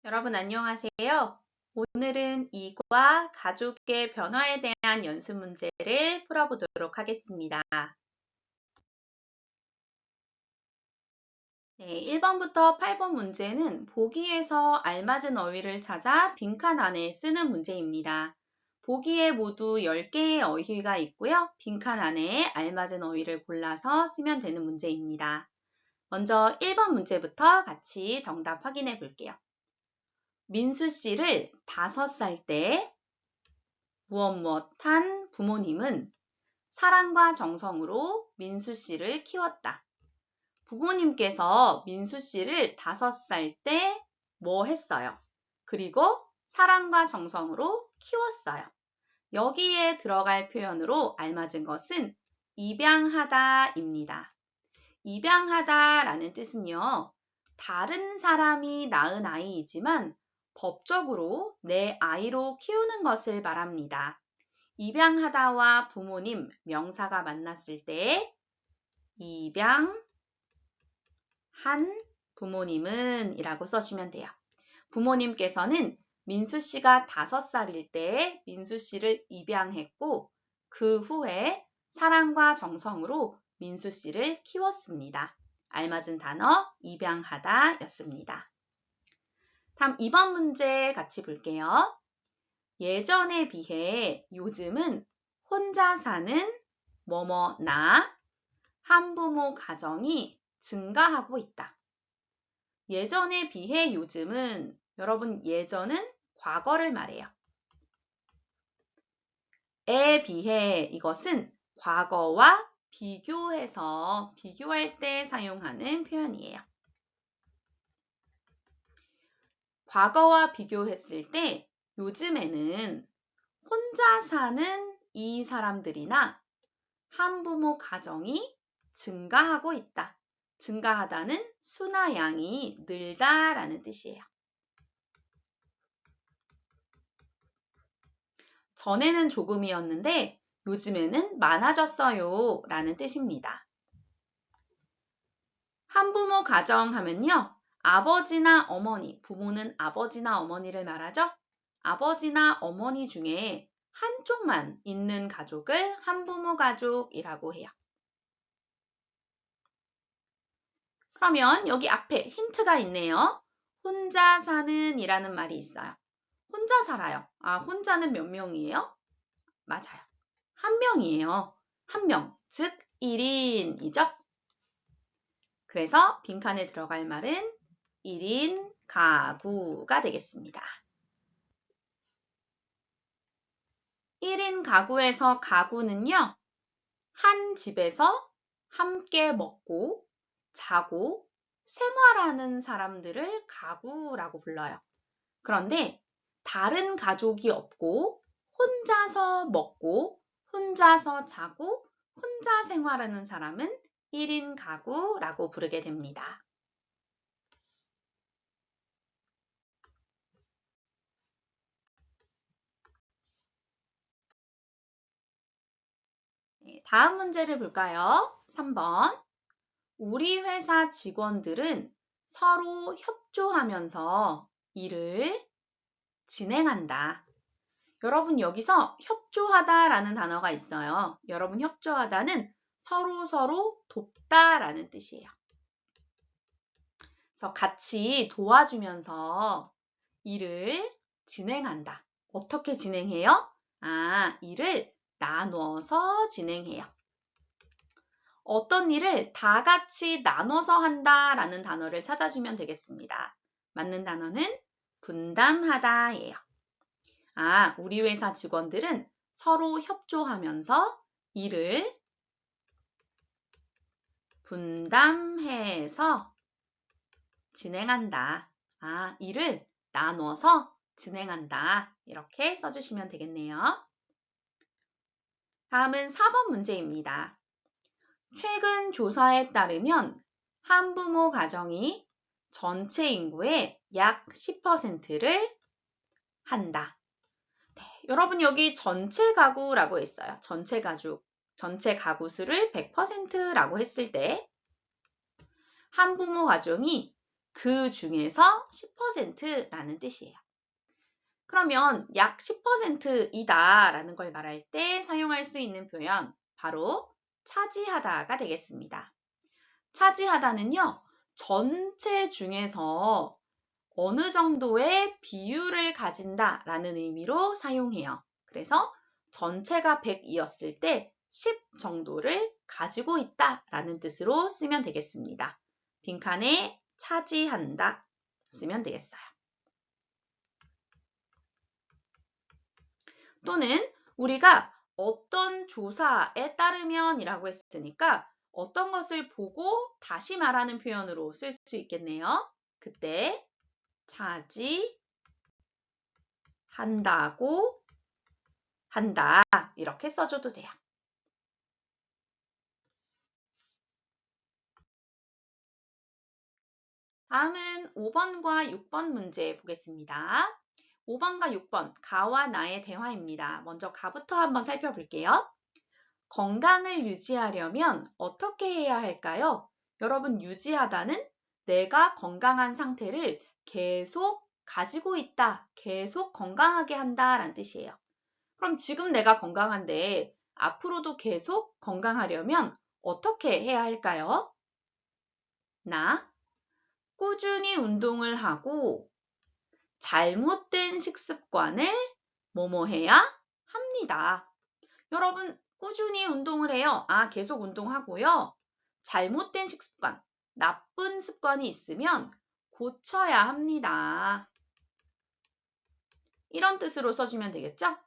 여러분 안녕하세요. 오늘은 이과 가족의 변화에 대한 연습 문제를 풀어보도록 하겠습니다. 네, 1번부터 8번 문제는 보기에서 알맞은 어휘를 찾아 빈칸 안에 쓰는 문제입니다. 보기에 모두 10개의 어휘가 있고요. 빈칸 안에 알맞은 어휘를 골라서 쓰면 되는 문제입니다. 먼저 1번 문제부터 같이 정답 확인해 볼게요. 민수 씨를 5살 때 무엇무엇한 부모님은 사랑과 정성으로 민수 씨를 키웠다. 부모님께서 민수 씨를 5살 때 뭐 했어요? 그리고 사랑과 정성으로 키웠어요. 여기에 들어갈 표현으로 알맞은 것은 입양하다입니다. 입양하다라는 뜻은요, 다른 사람이 낳은 아이이지만 법적으로 내 아이로 키우는 것을 말합니다. 입양하다와 부모님 명사가 만났을 때 입양한 부모님은 이라고 써주면 돼요. 부모님께서는 민수 씨가 5살일 때 민수 씨를 입양했고 그 후에 사랑과 정성으로 민수 씨를 키웠습니다. 알맞은 단어 입양하다 였습니다. 다음 2번 문제 같이 볼게요. 예전에 비해 요즘은 혼자 사는 뭐뭐나 한부모 가정이 증가하고 있다. 예전에 비해 요즘은 여러분 예전은 과거를 말해요. 에 비해 이것은 과거와 비교해서 비교할 때 사용하는 표현이에요. 과거와 비교했을 때 요즘에는 혼자 사는 이 사람들이나 한부모 가정이 증가하고 있다. 증가하다는 수나 양이 늘다라는 뜻이에요. 전에는 조금이었는데 요즘에는 많아졌어요 라는 뜻입니다. 한부모 가정 하면요. 아버지나 어머니, 부모는 아버지나 어머니를 말하죠. 아버지나 어머니 중에 한쪽만 있는 가족을 한부모 가족이라고 해요. 그러면 여기 앞에 힌트가 있네요. 혼자 사는 이라는 말이 있어요. 혼자 살아요. 아, 혼자는 몇 명이에요? 맞아요. 한 명이에요. 한 명, 즉 1인이죠. 그래서 빈칸에 들어갈 말은 1인 가구가 되겠습니다. 1인 가구에서 가구는요. 한 집에서 함께 먹고 자고 생활하는 사람들을 가구라고 불러요. 그런데 다른 가족이 없고 혼자서 먹고 혼자서 자고 혼자 생활하는 사람은 1인 가구라고 부르게 됩니다. 다음 문제를 볼까요? 3번. 우리 회사 직원들은 서로 협조하면서 일을 진행한다. 여러분 여기서 협조하다라는 단어가 있어요. 여러분 협조하다는 서로 돕다라는 뜻이에요. 그래서 같이 도와주면서 일을 진행한다. 어떻게 진행해요? 아, 일을 나눠서 진행해요. 어떤 일을 다 같이 나눠서 한다라는 단어를 찾아주면 되겠습니다. 맞는 단어는 분담하다예요. 아, 우리 회사 직원들은 서로 협조하면서 일을 분담해서 진행한다. 아, 일을 나눠서 진행한다. 이렇게 써주시면 되겠네요. 다음은 4번 문제입니다. 최근 조사에 따르면 한부모 가정이 전체 인구의 약 10%를 한다. 네, 여러분 여기 전체 가구라고 했어요. 전체 가족, 전체 가구 수를 100%라고 했을 때 한부모 가정이 그 중에서 10%라는 뜻이에요. 그러면 약 10%이다 라는 걸 말할 때 사용할 수 있는 표현 바로 차지하다가 되겠습니다. 차지하다는요, 전체 중에서 어느 정도의 비율을 가진다 라는 의미로 사용해요. 그래서 전체가 100이었을 때 10 정도를 가지고 있다 라는 뜻으로 쓰면 되겠습니다. 빈칸에 차지한다 쓰면 되겠어요. 또는 우리가 어떤 조사에 따르면 이라고 했으니까 어떤 것을 보고 다시 말하는 표현으로 쓸 수 있겠네요. 그때 차지한다고 한다 이렇게 써줘도 돼요. 다음은 5번과 6번 문제 보겠습니다. 5번과 6번 가와 나의 대화입니다. 먼저 가부터 한번 살펴볼게요. 건강을 유지하려면 어떻게 해야 할까요? 여러분, 유지하다는 내가 건강한 상태를 계속 가지고 있다, 계속 건강하게 한다 라는 뜻이에요. 그럼 지금 내가 건강한데 앞으로도 계속 건강하려면 어떻게 해야 할까요? 꾸준히 운동을 하고 잘못된 식습관을 뭐뭐 해야 합니다. 여러분, 꾸준히 운동을 해요. 계속 운동하고요. 잘못된 식습관, 나쁜 습관이 있으면 고쳐야 합니다. 이런 뜻으로 써주면 되겠죠?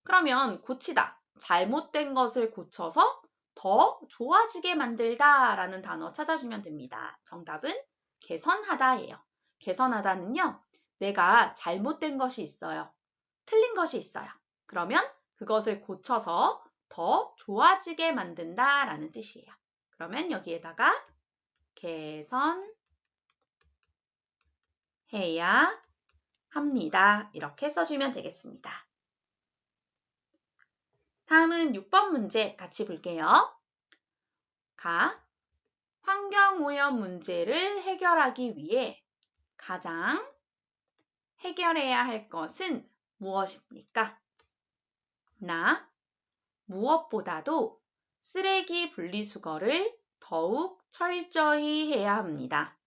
그러면 고치다, 잘못된 것을 고쳐서 더 좋아지게 만들다 라는 단어 찾아주면 됩니다. 정답은 개선하다예요. 개선하다는요, 내가 잘못된 것이 있어요. 틀린 것이 있어요. 그러면 그것을 고쳐서 더 좋아지게 만든다 라는 뜻이에요. 그러면 여기에다가 개선해야 합니다. 이렇게 써주면 되겠습니다. 다음은 6번 문제 같이 볼게요. 환경오염 문제를 해결하기 위해 가장 해결해야 할 것은 무엇입니까? 무엇보다도 쓰레기 분리수거를 더욱 철저히 해야 합니다.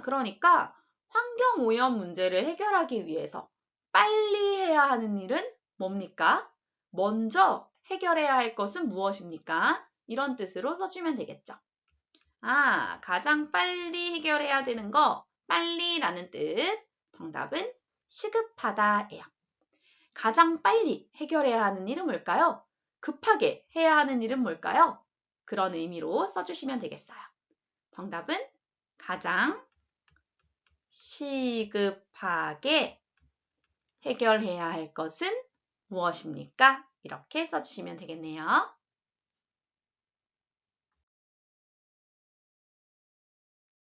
그러니까 환경오염 문제를 해결하기 위해서 빨리 해야 하는 일은 뭡니까? 먼저 해결해야 할 것은 무엇입니까? 이런 뜻으로 써주면 되겠죠. 가장 빨리 해결해야 되는 거, 빨리라는 뜻. 정답은 시급하다예요. 가장 빨리 해결해야 하는 일은 뭘까요? 급하게 해야 하는 일은 뭘까요? 그런 의미로 써주시면 되겠어요. 정답은 가장 시급하게 해결해야 할 것은 무엇입니까? 이렇게 써주시면 되겠네요.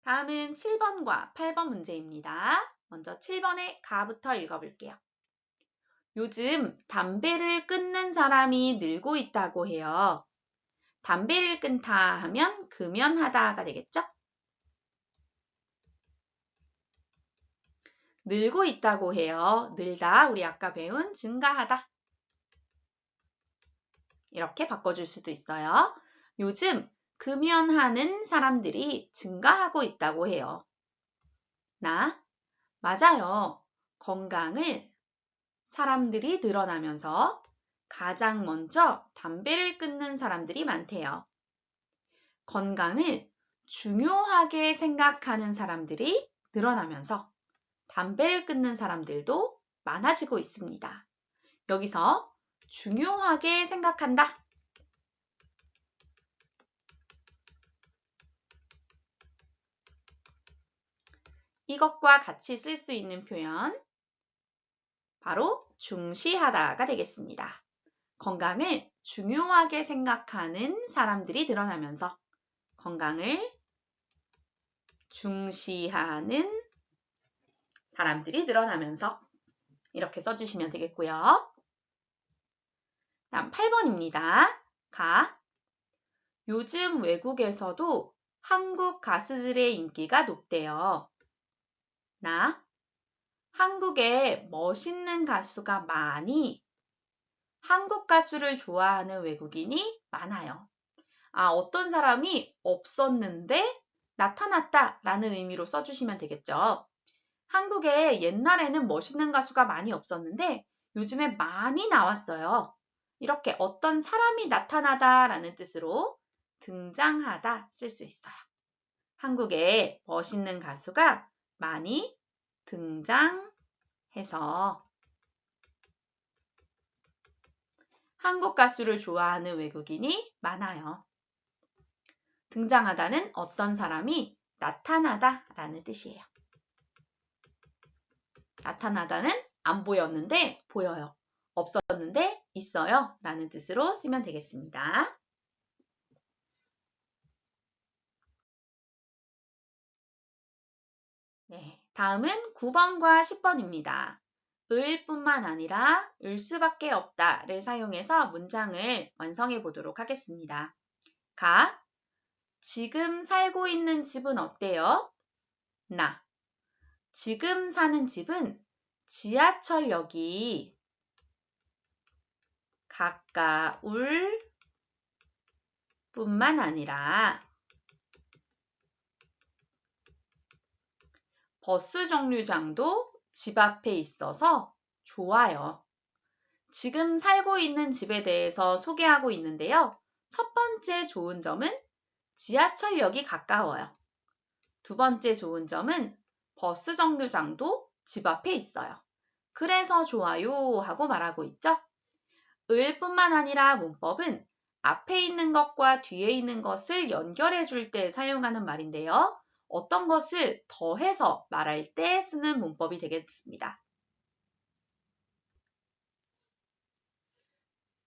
다음은 7번과 8번 문제입니다. 먼저 7번의 가부터 읽어볼게요. 요즘 담배를 끊는 사람이 늘고 있다고 해요. 담배를 끊다 하면 금연하다가 되겠죠? 늘고 있다고 해요. 늘다, 우리 아까 배운 증가하다. 이렇게 바꿔줄 수도 있어요. 요즘 금연하는 사람들이 증가하고 있다고 해요. 맞아요. 건강을 사람들이 늘어나면서 가장 먼저 담배를 끊는 사람들이 많대요. 건강을 중요하게 생각하는 사람들이 늘어나면서 담배를 끊는 사람들도 많아지고 있습니다. 여기서 중요하게 생각한다. 이것과 같이 쓸 수 있는 표현 바로 중시하다가 되겠습니다. 건강을 중요하게 생각하는 사람들이 늘어나면서 건강을 중시하는 사람들이 늘어나면서 이렇게 써주시면 되겠고요. 다음 8번입니다. 요즘 외국에서도 한국 가수들의 인기가 높대요. 나. 한국에 멋있는 가수가 많이. 한국 가수를 좋아하는 외국인이 많아요. 어떤 사람이 없었는데 나타났다 라는 의미로 써주시면 되겠죠. 한국에 옛날에는 멋있는 가수가 많이 없었는데 요즘에 많이 나왔어요. 이렇게 어떤 사람이 나타나다 라는 뜻으로 등장하다 쓸 수 있어요. 한국에 멋있는 가수가 많이 등장해서 한국 가수를 좋아하는 외국인이 많아요. 등장하다는 어떤 사람이 나타나다 라는 뜻이에요. 나타나다는 안 보였는데 보여요. 없었는데 있어요 라는 뜻으로 쓰면 되겠습니다. 네, 다음은 9번과 10번입니다. 을 뿐만 아니라 을 수밖에 없다를 사용해서 문장을 완성해 보도록 하겠습니다. 가, 지금 살고 있는 집은 어때요? 나, 지금 사는 집은 지하철역이 가까울 뿐만 아니라 버스 정류장도 집 앞에 있어서 좋아요. 지금 살고 있는 집에 대해서 소개하고 있는데요. 첫 번째 좋은 점은 지하철역이 가까워요. 두 번째 좋은 점은 버스 정류장도 집 앞에 있어요. 그래서 좋아요 하고 말하고 있죠. 을 뿐만 아니라 문법은 앞에 있는 것과 뒤에 있는 것을 연결해 줄 때 사용하는 말인데요. 어떤 것을 더해서 말할 때 쓰는 문법이 되겠습니다.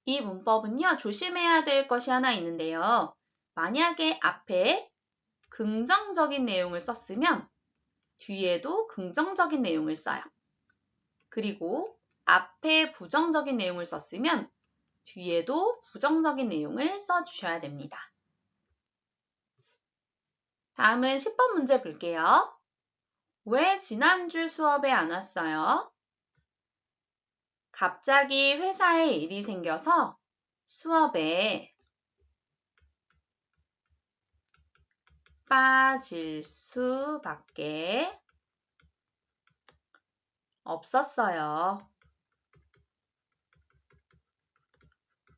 이 문법은요, 조심해야 될 것이 하나 있는데요. 만약에 앞에 긍정적인 내용을 썼으면 뒤에도 긍정적인 내용을 써요. 그리고 앞에 부정적인 내용을 썼으면 뒤에도 부정적인 내용을 써주셔야 됩니다. 다음은 10번 문제 볼게요. 왜 지난주 수업에 안 왔어요? 갑자기 회사에 일이 생겨서 수업에 빠질 수밖에 없었어요.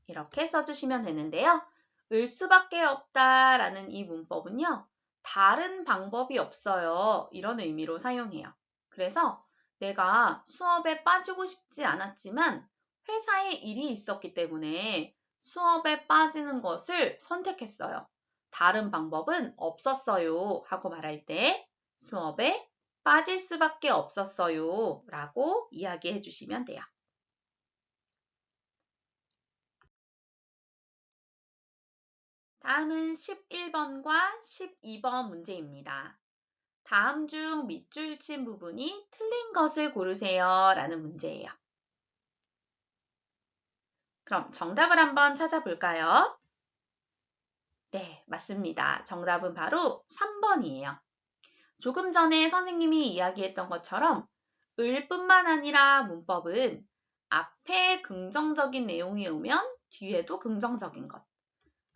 이렇게 써주시면 되는데요. 을 수밖에 없다라는 이 문법은요. 다른 방법이 없어요. 이런 의미로 사용해요. 그래서 내가 수업에 빠지고 싶지 않았지만 회사에 일이 있었기 때문에 수업에 빠지는 것을 선택했어요. 다른 방법은 없었어요 하고 말할 때 수업에 빠질 수밖에 없었어요 라고 이야기해 주시면 돼요. 다음은 11번과 12번 문제입니다. 다음 중 밑줄 친 부분이 틀린 것을 고르세요 라는 문제예요. 그럼 정답을 한번 찾아볼까요? 네, 맞습니다. 정답은 바로 3번이에요. 조금 전에 선생님이 이야기했던 것처럼 을 뿐만 아니라 문법은 앞에 긍정적인 내용이 오면 뒤에도 긍정적인 것,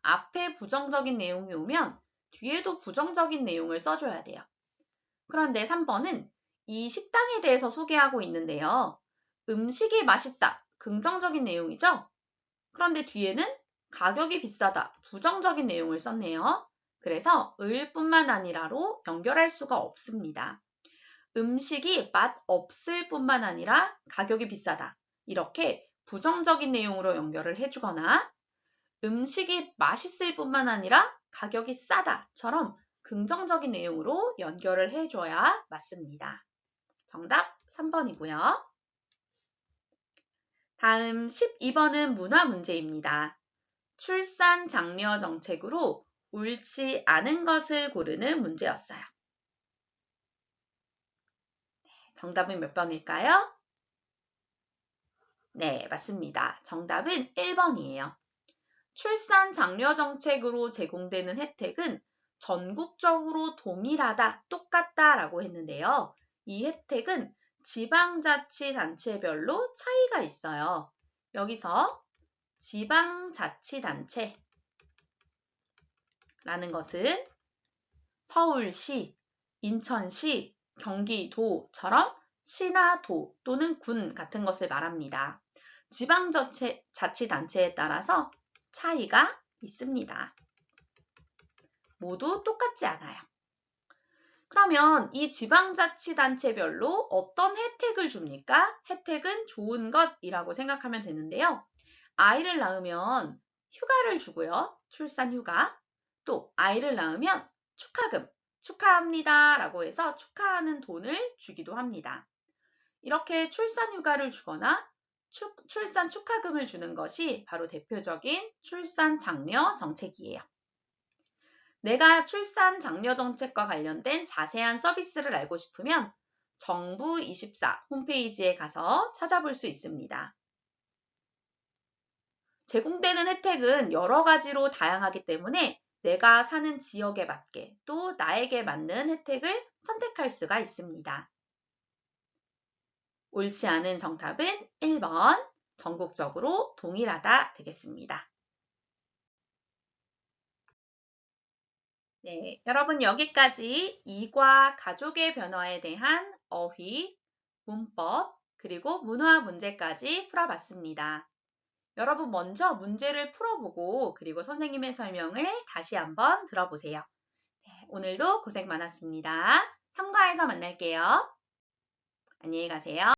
앞에 부정적인 내용이 오면 뒤에도 부정적인 내용을 써줘야 돼요. 그런데 3번은 이 식당에 대해서 소개하고 있는데요. 음식이 맛있다. 긍정적인 내용이죠? 그런데 뒤에는 가격이 비싸다. 부정적인 내용을 썼네요. 그래서 을 뿐만 아니라로 연결할 수가 없습니다. 음식이 맛 없을 뿐만 아니라 가격이 비싸다. 이렇게 부정적인 내용으로 연결을 해주거나 음식이 맛있을 뿐만 아니라 가격이 싸다처럼 긍정적인 내용으로 연결을 해줘야 맞습니다. 정답 3번이고요. 다음 12번은 문화 문제입니다. 출산 장려 정책으로 옳지 않은 것을 고르는 문제였어요. 정답은 몇 번일까요? 네, 맞습니다. 정답은 1번이에요. 출산 장려 정책으로 제공되는 혜택은 전국적으로 동일하다, 똑같다라고 했는데요. 이 혜택은 지방자치단체별로 차이가 있어요. 여기서 지방자치단체라는 것은 서울시, 인천시, 경기도처럼 시나 도 또는 군 같은 것을 말합니다. 지방자치단체에 따라서 차이가 있습니다. 모두 똑같지 않아요. 그러면 이 지방자치단체별로 어떤 혜택을 줍니까? 혜택은 좋은 것이라고 생각하면 되는데요. 아이를 낳으면 휴가를 주고요. 출산휴가. 또 아이를 낳으면 축하금, 축하합니다 라고 해서 축하하는 돈을 주기도 합니다. 이렇게 출산휴가를 주거나 출산 축하금을 주는 것이 바로 대표적인 출산 장려 정책이에요. 내가 출산 장려 정책과 관련된 자세한 서비스를 알고 싶으면 정부24 홈페이지에 가서 찾아볼 수 있습니다. 제공되는 혜택은 여러 가지로 다양하기 때문에 내가 사는 지역에 맞게 또 나에게 맞는 혜택을 선택할 수가 있습니다. 옳지 않은 정답은 1번, 전국적으로 동일하다 되겠습니다. 네, 여러분 여기까지 이과 가족의 변화에 대한 어휘, 문법, 그리고 문화 문제까지 풀어봤습니다. 여러분 먼저 문제를 풀어보고 그리고 선생님의 설명을 다시 한번 들어보세요. 네, 오늘도 고생 많았습니다. 3과에서 만날게요. 안녕히 가세요.